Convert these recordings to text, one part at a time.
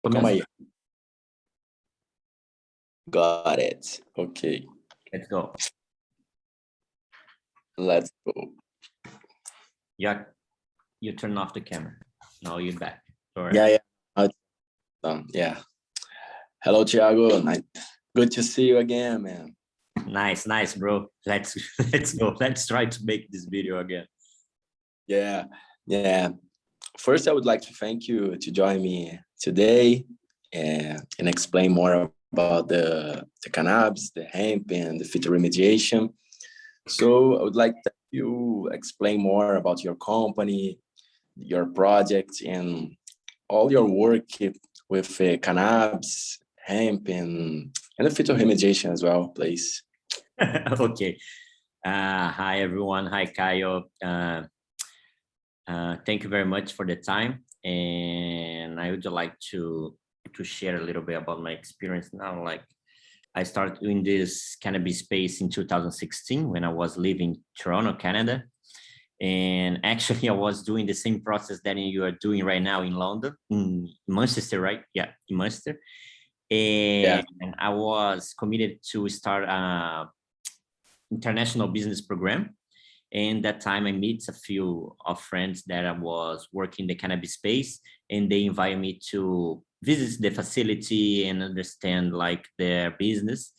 Ô, calma aí. Começa. Got it. Okay, Let's go. let's go. Yeah, you turn off the camera. Now you're back. Sorry. Yeah. Now it's done. Yeah. Hello, Thiago. Nice. Good to see you again, man. Nice, bro. Let's go. Let's try to make this video again. Yeah. First, I would like to thank you to join me today and explain more about the cannabis, the hemp, and the phytoremediation. So I would like that you explain more about your company, your project, and all your work with cannabis, hemp, and the phytoremediation as well, please. Okay. Hi, everyone. Hi, Caio. Thank you very much for the time. And I would like to share a little bit about my experience now. Like, I started doing this cannabis space in 2016 when I was living in Toronto, Canada. And actually, I was doing the same process that you are doing right now in London, in Manchester, right? Yeah, in Manchester. And I was committed to start a international business program. And that time I met a few of friends that I was working the cannabis space, and they invited me to visit the facility and understand like their business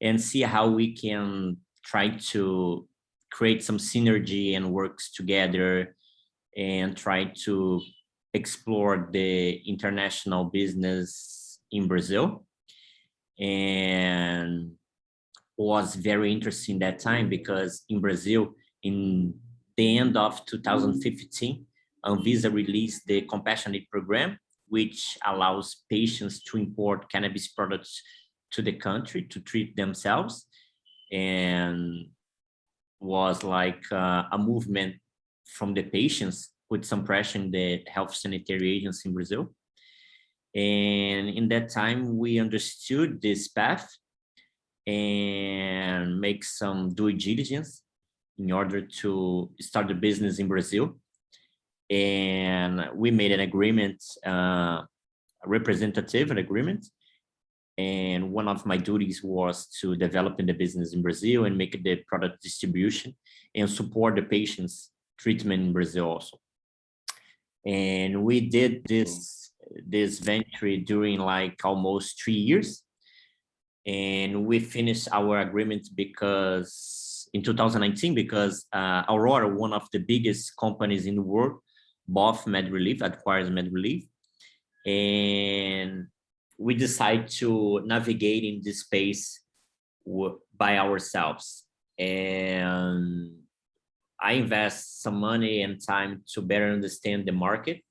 and see how we can try to create some synergy and works together and try to explore the international business in Brazil. And was very interesting that time because in Brazil, in the end of 2015, Anvisa released the Compassionate Program, which allows patients to import cannabis products to the country to treat themselves, and was like a movement from the patients with some pressure in the health sanitary agency in Brazil. And in that time, we understood this path and make some due diligence in order to start the business in Brazil. And we made an agreement, a representative agreement. And one of my duties was to develop in the business in Brazil and make the product distribution and support the patients treatment in Brazil also. And we did this venture during like almost 3 years. And we finished our agreement because in 2019, because Aurora, one of the biggest companies in the world, bought MedReleaf, acquires MedReleaf. And we decided to navigate in this space by ourselves. And I invest some money and time to better understand the market.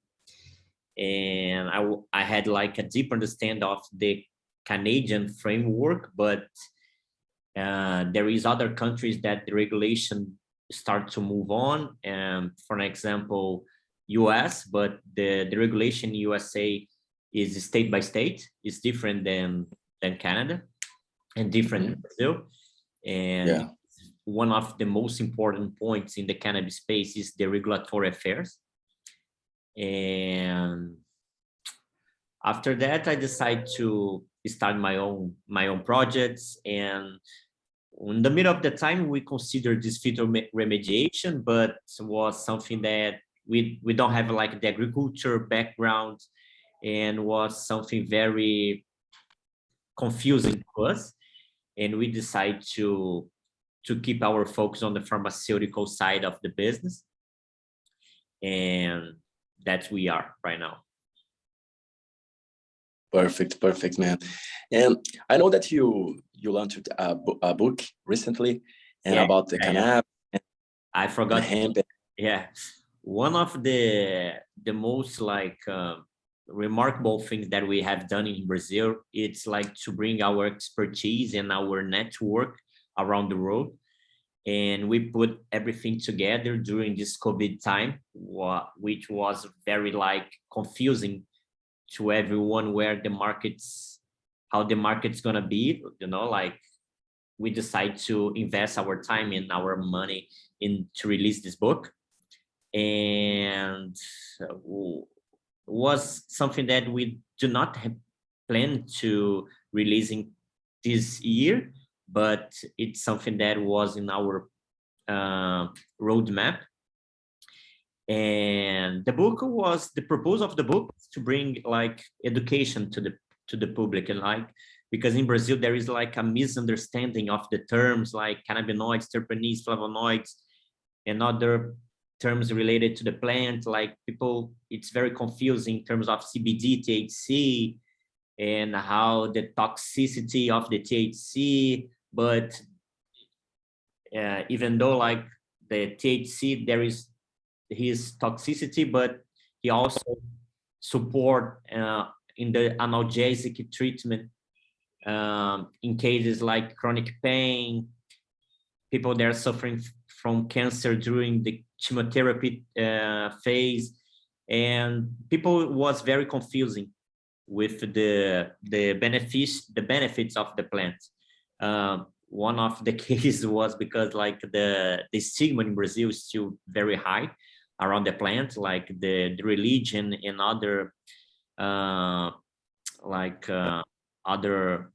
And I had like a deep understanding of the Canadian framework, but there is other countries that the regulation start to move on. For example, US, but the regulation in USA is state by state. It's different than Canada and different in Brazil. And one of the most important points in the cannabis space is the regulatory affairs. And after that, I decided to start my own projects. And in the middle of the time, we considered this phytoremediation, but it was something that we don't have like the agriculture background, and was something very confusing to us. And we decided to keep our focus on the pharmaceutical side of the business. And that's we are right now. Perfect, man. And I know that you launched a book recently and about the cannabis. I forgot. Hemp. Yeah, one of the most like remarkable things that we have done in Brazil, it's like to bring our expertise and our network around the world. And we put everything together during this COVID time, which was very like confusing to everyone where the market's, how the market's gonna be, you know, like we decide to invest our time and our money in to release this book. And was something that we do not have plan to releasing this year, but it's something that was in our roadmap. And the purpose of the book is to bring like education to the public, and like, because in Brazil there is like a misunderstanding of the terms like cannabinoids, terpenes, flavonoids, and other terms related to the plant. Like people, it's very confusing in terms of CBD, THC, and how the toxicity of the THC. But even though like the THC, there is his toxicity, but he also support in the analgesic treatment in cases like chronic pain, people that are suffering from cancer during the chemotherapy phase, and people was very confusing with the benefits of the plant. One of the cases was because like the stigma in Brazil is still very high around the plant, like the religion and other other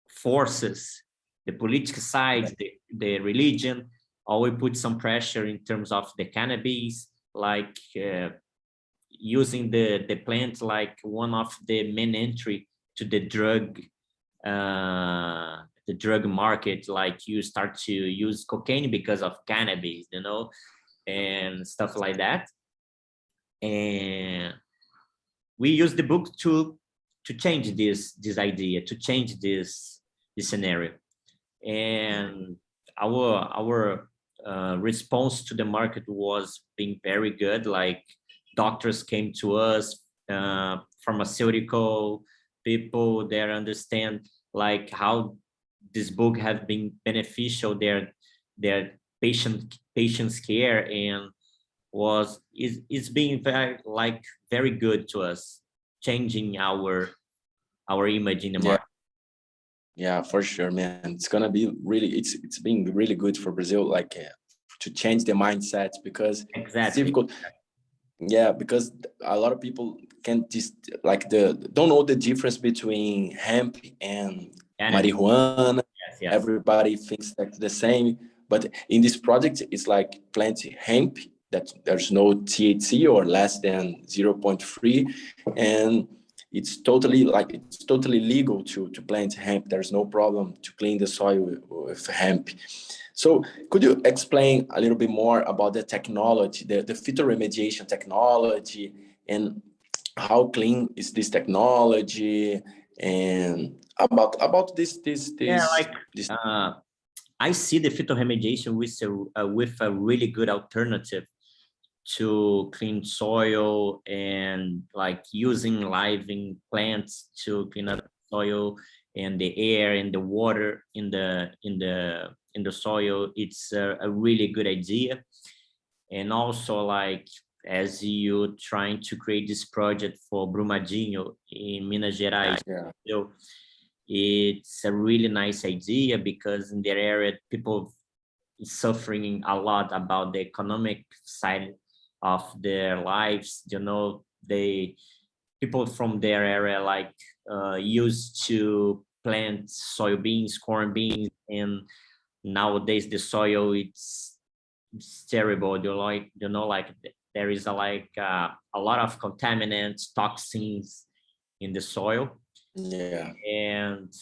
forces, the political side, the religion, always put some pressure in terms of the cannabis, like using the plant like one of the main entry to the drug market. Like you start to use cocaine because of cannabis, you know, and stuff like that. And we use the book to change this idea, to change this scenario. And our response to the market was being very good. Like doctors came to us, pharmaceutical people that understand like how this book have been beneficial their patients care, and it's being very good to us, changing our image in the market. Yeah, for sure, man. It's gonna be really, it's been really good for Brazil, like to change the mindset, because Exactly. it's difficult. Yeah, because a lot of people can't just like don't know the difference between hemp and marijuana. Yes. Everybody thinks that's the same, but in this project, it's like plant hemp that there's no THC or less than 0.3, and it's totally legal to plant hemp. There's no problem to clean the soil with hemp. So could you explain a little bit more about the technology, the phytoremediation technology, and how clean is this technology, and about this I see the phytoremediation with a really good alternative to clean soil, and like using living plants to clean up soil and the air and the water in the soil. It's a really good idea. And also, like, as you trying to create this project for Brumadinho in Minas Gerais, so it's a really nice idea, because in that area people suffering a lot about the economic side of their lives. You know, people from their area like used to plant soybeans, corn beans, and nowadays the soil it's terrible. Like there is a lot of contaminants, toxins in the soil. Yeah. And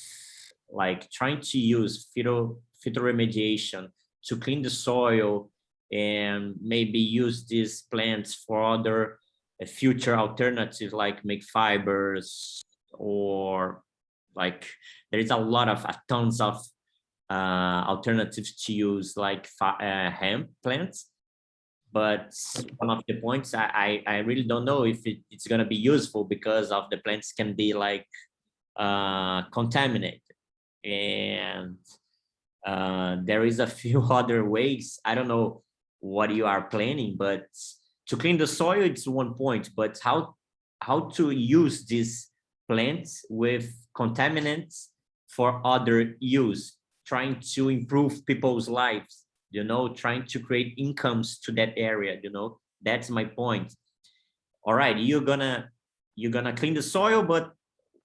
like trying to use phytoremediation to clean the soil, and maybe use these plants for other future alternatives, like make fibers, or like there is tons of alternatives to use, like hemp plants. But one of the points, I really don't know if it's going to be useful, because of the plants can be like contaminated. And there is a few other ways. I don't know what you are planning, but to clean the soil, it's one point, but how to use these plants with contaminants for other use, trying to improve people's lives, you know, trying to create incomes to that area, you know. That's my point. All right, you're gonna clean the soil, but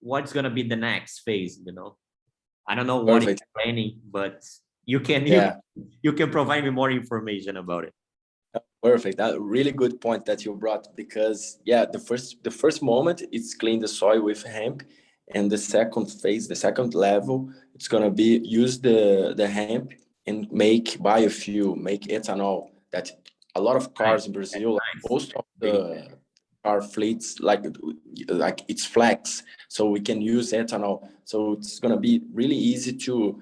what's gonna be the next phase, you know. I don't know what Perfect. you're planning, but you can Yeah. you can provide me more information about it. Perfect. A really good point that you brought, because yeah, the first moment it's clean the soil with hemp, and the second phase, the second level, it's gonna be use the hemp and make biofuel, make ethanol. That a lot of Nice. cars in That's Brazil, nice. most of Really the car fleets, like it's flex, so we can use ethanol. So it's gonna be really easy to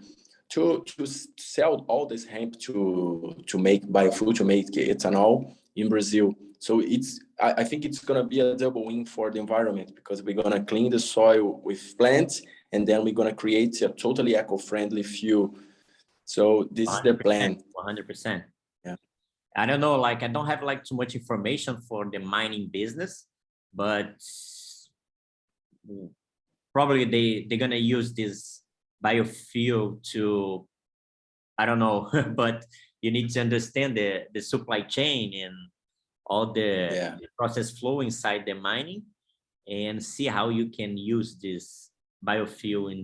sell all this hemp to make biofuel, to make ethanol in Brazil. So I think it's gonna be a double win for the environment, because we're gonna clean the soil with plants, and then we're gonna create a totally eco-friendly fuel. So this is the 100%, plan. 100%. Yeah. I don't know, like I don't have like too much information for the mining business, but probably they're gonna use this biofuel to, I don't know, but you need to understand the supply chain and all Yeah. the process flow inside the mining, and see how you can use this biofuel in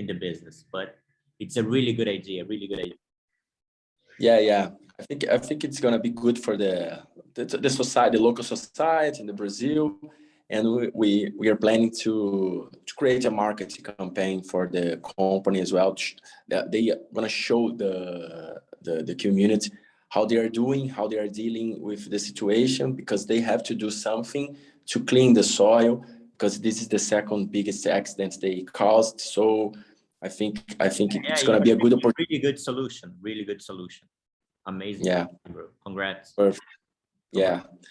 the business. But it's a really good idea, really good idea. Yeah. I think it's gonna be good for the society, the local society in the Brazil, and we are planning to create a marketing campaign for the company as well. That they are gonna show the community how they are doing, how they are dealing with the situation, because they have to do something to clean the soil, because this is the second biggest accident they caused. So I think Yeah, it's you gonna are be a good taking a opportunity. really good solution, really good solution. Amazing, Yeah. bro. Congrats. Perfect. Congrats. Yeah.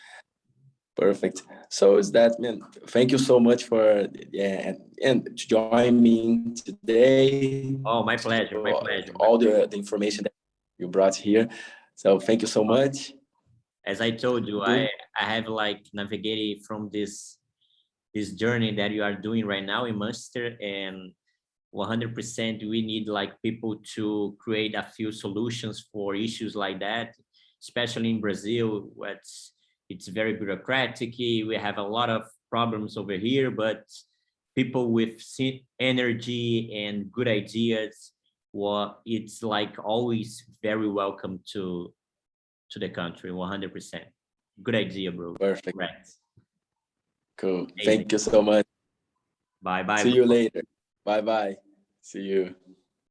Perfect. So is that, man. Thank you so much for, yeah, and to join me today. Oh, my So pleasure, my pleasure. all the information that you brought here. So thank you so much. As I told you, Good. I have like navigated from this journey that you are doing right now in Munster, and 100% we need like people to create a few solutions for issues like that, especially in Brazil, where it's very bureaucratic. We have a lot of problems over here, but people with energy and good ideas, well, it's like always very welcome to the country. 100%. Good idea, bro. Perfect. Right. Cool. Amazing. Thank you so much. Bye bye, See you bro. later. Bye bye. See you.